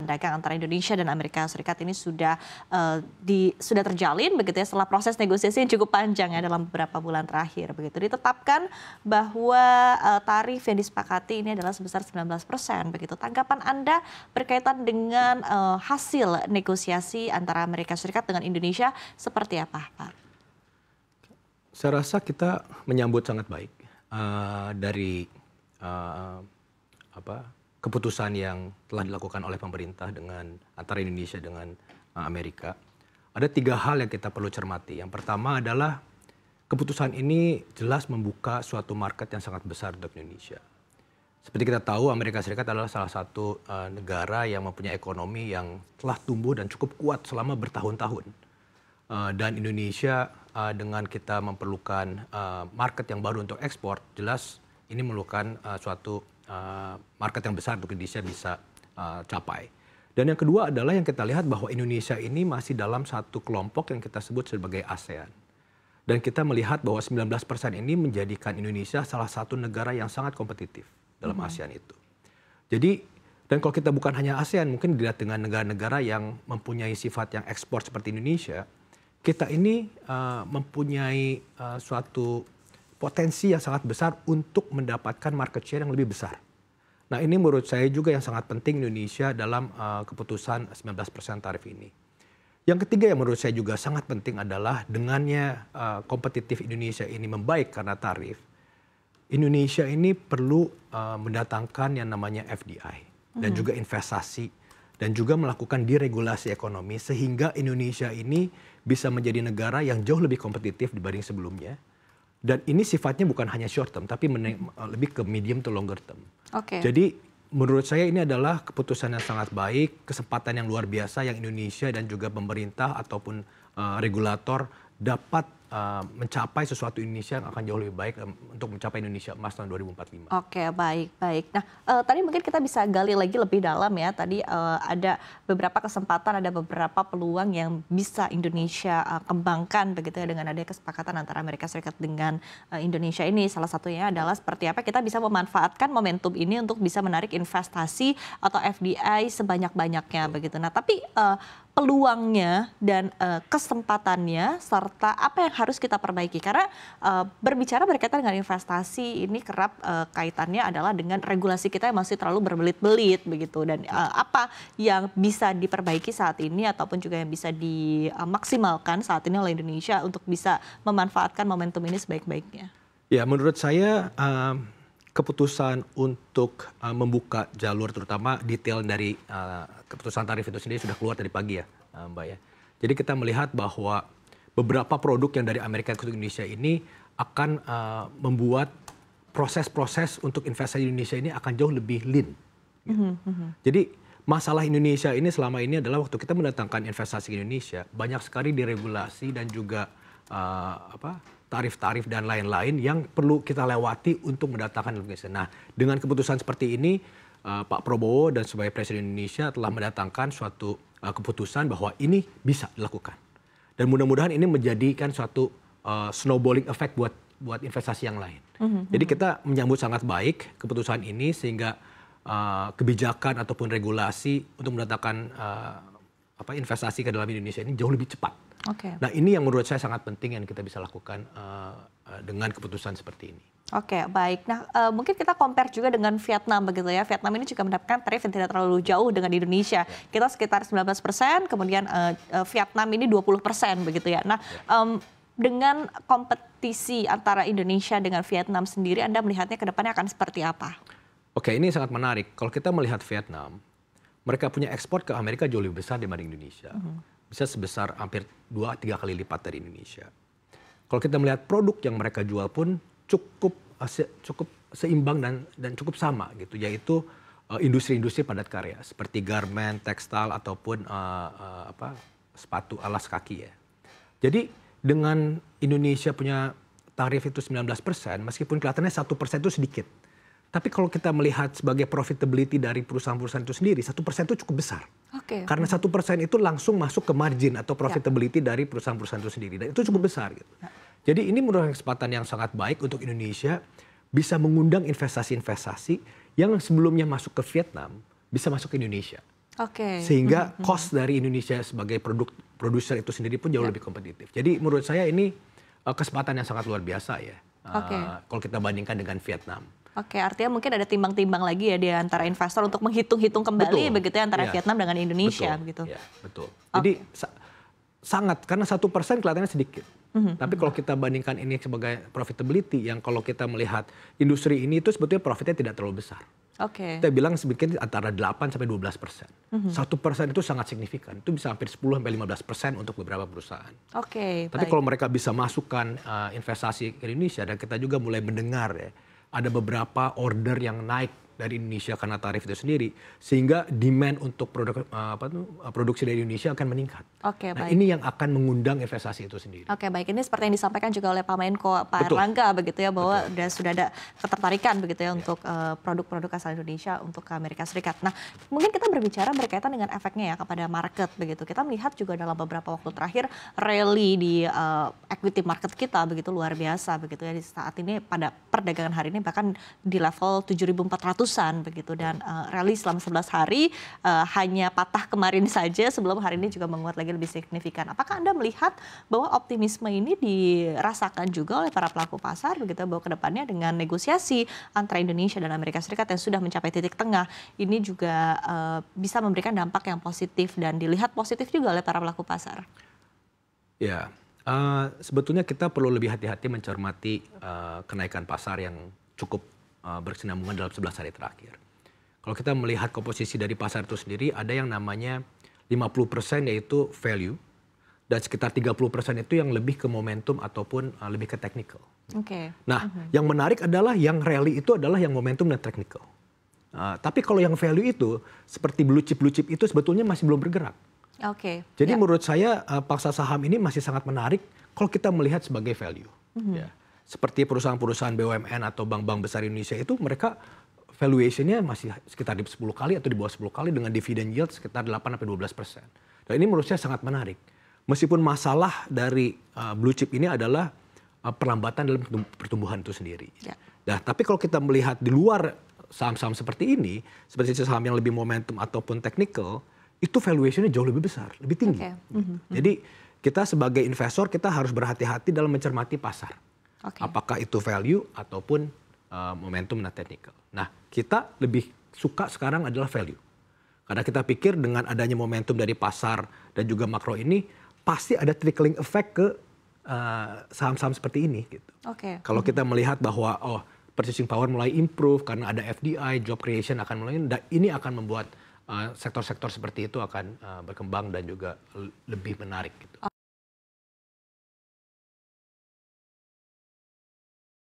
dagang antara Indonesia dan Amerika Serikat ini sudah terjalin begitu ya, setelah proses negosiasi yang cukup panjang ya dalam beberapa bulan terakhir begitu. Ditetapkan bahwa tarif yang disepakati ini adalah sebesar 19% begitu. Tanggapan Anda berkaitan dengan hasil negosiasi antara Amerika Serikat dengan Indonesia seperti apa, Pak? Saya rasa kita menyambut sangat baik dari keputusan yang telah dilakukan oleh pemerintah dengan antara Indonesia dengan Amerika. Ada 3 hal yang kita perlu cermati. Yang pertama adalah keputusan ini jelas membuka suatu market yang sangat besar untuk Indonesia. Seperti kita tahu, Amerika Serikat adalah salah satu negara yang mempunyai ekonomi yang telah tumbuh dan cukup kuat selama bertahun-tahun. Dan Indonesia dengan kita memerlukan market yang baru untuk ekspor, jelas ini memerlukan suatu market yang besar untuk Indonesia bisa capai. Dan yang kedua adalah yang kita lihat bahwa Indonesia ini masih dalam satu kelompok yang kita sebut sebagai ASEAN. Dan kita melihat bahwa 19% ini menjadikan Indonesia salah satu negara yang sangat kompetitif dalam ASEAN itu. Jadi, dan kalau kita bukan hanya ASEAN, mungkin dilihat dengan negara-negara yang mempunyai sifat yang ekspor seperti Indonesia, kita ini mempunyai suatu potensi yang sangat besar untuk mendapatkan market share yang lebih besar. Nah, ini menurut saya juga yang sangat penting Indonesia dalam keputusan 19% tarif ini. Yang ketiga yang menurut saya juga sangat penting adalah dengannya kompetitif Indonesia ini membaik karena tarif, Indonesia ini perlu mendatangkan yang namanya FDI dan juga investasi dan juga melakukan deregulasi ekonomi sehingga Indonesia ini bisa menjadi negara yang jauh lebih kompetitif dibanding sebelumnya. Dan ini sifatnya bukan hanya short term, tapi lebih ke medium to longer term. Jadi menurut saya ini adalah keputusan yang sangat baik, kesempatan yang luar biasa yang Indonesia dan juga pemerintah ataupun regulator dapat mencapai sesuatu Indonesia yang akan jauh lebih baik untuk mencapai Indonesia Emas tahun 2045. Oke, baik. Nah, tadi mungkin kita bisa gali lagi lebih dalam ya. Tadi ada beberapa kesempatan, ada beberapa peluang yang bisa Indonesia kembangkan begitu ya dengan adanya kesepakatan antara Amerika Serikat dengan Indonesia ini. Salah satunya adalah seperti apa kita bisa memanfaatkan momentum ini untuk bisa menarik investasi atau FDI sebanyak-banyaknya begitu. Nah, tapi peluangnya dan kesempatannya serta apa yang harus kita perbaiki karena berbicara berkaitan dengan investasi ini kerap kaitannya adalah dengan regulasi kita yang masih terlalu berbelit-belit begitu dan apa yang bisa diperbaiki saat ini ataupun juga yang bisa dimaksimalkan saat ini oleh Indonesia untuk bisa memanfaatkan momentum ini sebaik-baiknya. Ya, menurut saya keputusan untuk membuka jalur terutama detail dari keputusan tarif itu sendiri sudah keluar tadi pagi ya, Mbak ya. Jadi kita melihat bahwa beberapa produk yang dari Amerika ke Indonesia ini akan membuat proses-proses untuk investasi di Indonesia ini akan jauh lebih lean. Jadi masalah Indonesia ini selama ini adalah waktu kita mendatangkan investasi ke Indonesia banyak sekali diregulasi dan juga tarif-tarif dan lain-lain yang perlu kita lewati untuk mendatangkan Indonesia. Nah, dengan keputusan seperti ini, Pak Prabowo dan sebagai Presiden Indonesia telah mendatangkan suatu keputusan bahwa ini bisa dilakukan. Dan mudah-mudahan ini menjadikan suatu snowballing effect buat investasi yang lain. Jadi kita menyambut sangat baik keputusan ini sehingga kebijakan ataupun regulasi untuk mendatangkan investasi ke dalam Indonesia ini jauh lebih cepat. Nah, ini yang menurut saya sangat penting yang kita bisa lakukan dengan keputusan seperti ini. Oke, baik. Nah, mungkin kita compare juga dengan Vietnam begitu ya. Vietnam ini juga mendapatkan tarif yang tidak terlalu jauh dengan Indonesia. Kita sekitar 19%, kemudian Vietnam ini 20% begitu ya. Nah, dengan kompetisi antara Indonesia dengan Vietnam sendiri, Anda melihatnya ke depannya akan seperti apa? Oke, ini sangat menarik. Kalau kita melihat Vietnam, mereka punya ekspor ke Amerika jauh lebih besar dibanding Indonesia. Bisa sebesar hampir 2-3 kali lipat dari Indonesia. Kalau kita melihat produk yang mereka jual pun cukup seimbang dan cukup sama gitu, yaitu industri-industri padat karya seperti garment, tekstil ataupun sepatu alas kaki ya. Jadi dengan Indonesia punya tarif itu 19%, meskipun kelihatannya 1% itu sedikit. Tapi kalau kita melihat sebagai profitability dari perusahaan-perusahaan itu sendiri, 1% itu cukup besar. Karena 1% itu langsung masuk ke margin atau profitability dari perusahaan-perusahaan itu sendiri. Dan itu cukup besar. Gitu. Jadi ini merupakan kesempatan yang sangat baik untuk Indonesia bisa mengundang investasi-investasi yang sebelumnya masuk ke Vietnam, bisa masuk ke Indonesia. Oke. Sehingga cost dari Indonesia sebagai produser itu sendiri pun jauh lebih kompetitif. Jadi menurut saya ini kesempatan yang sangat luar biasa ya. Oke. Kalau kita bandingkan dengan Vietnam. Oke, artinya mungkin ada timbang-timbang lagi ya di antara investor untuk menghitung-hitung kembali begitu ya antara Vietnam dengan Indonesia begitu. Ya, betul. Jadi sangat, karena 1% kelihatannya sedikit. Tapi kalau kita bandingkan ini sebagai profitability, yang kalau kita melihat industri ini itu sebetulnya profitnya tidak terlalu besar. Oke. Kita bilang sedikit antara 8 sampai 12%. 1% itu sangat signifikan. Itu bisa hampir 10 sampai 15% untuk beberapa perusahaan. Oke. Tapi kalau mereka bisa masukkan investasi ke Indonesia, dan kita juga mulai mendengar ya, ada beberapa order yang naik dari Indonesia karena tarif itu sendiri, sehingga demand untuk produksi dari Indonesia akan meningkat. Oke, nah, baik. ini yang akan mengundang investasi itu sendiri. Oke, baik. Ini seperti yang disampaikan juga oleh Pak Menko, Pak Erlangga begitu ya, bahwa sudah ada ketertarikan begitu ya untuk produk-produk asal Indonesia untuk ke Amerika Serikat. Nah, mungkin kita berbicara berkaitan dengan efeknya ya kepada market begitu. Kita melihat juga dalam beberapa waktu terakhir rally di equity market kita begitu luar biasa begitu ya, di saat ini pada perdagangan hari ini bahkan di level 7.400-an begitu, dan rally selama 11 hari hanya patah kemarin saja sebelum hari ini juga menguat lagi lebih signifikan. Apakah Anda melihat bahwa optimisme ini dirasakan juga oleh para pelaku pasar begitu, bahwa kedepannya dengan negosiasi antara Indonesia dan Amerika Serikat yang sudah mencapai titik tengah ini juga bisa memberikan dampak yang positif dan dilihat positif juga oleh para pelaku pasar? Ya, sebetulnya kita perlu lebih hati-hati mencermati kenaikan pasar yang cukup berkesinambungan dalam 11 hari terakhir. Kalau kita melihat komposisi dari pasar itu sendiri, ada yang namanya 50% yaitu value, dan sekitar 30% itu yang lebih ke momentum ataupun lebih ke technical. Oke. Nah, yang menarik adalah yang rally itu adalah yang momentum dan technical. Tapi kalau yang value itu, seperti blue chip itu sebetulnya masih belum bergerak. Oke. Jadi menurut saya pasar saham ini masih sangat menarik kalau kita melihat sebagai value. Ya. Seperti perusahaan-perusahaan BUMN atau bank-bank besar Indonesia itu, mereka valuation-nya masih sekitar di 10 kali atau di bawah 10 kali dengan dividend yield sekitar 8-12%. Dan ini menurut saya sangat menarik. Meskipun masalah dari blue chip ini adalah perlambatan dalam pertumbuhan itu sendiri. Ya. Nah, tapi kalau kita melihat di luar saham-saham seperti ini, seperti saham yang lebih momentum ataupun technical, itu valuation-nya jauh lebih besar, lebih tinggi. Jadi kita sebagai investor, kita harus berhati-hati dalam mencermati pasar. Apakah itu value ataupun momentum dan technical. Nah, kita lebih suka sekarang adalah value. Karena kita pikir dengan adanya momentum dari pasar dan juga makro ini, pasti ada trickling effect ke saham-saham seperti ini. Gitu. Kalau kita melihat bahwa purchasing power mulai improve karena ada FDI, job creation akan mulai, ini akan membuat sektor-sektor seperti itu akan berkembang dan juga lebih menarik. Gitu.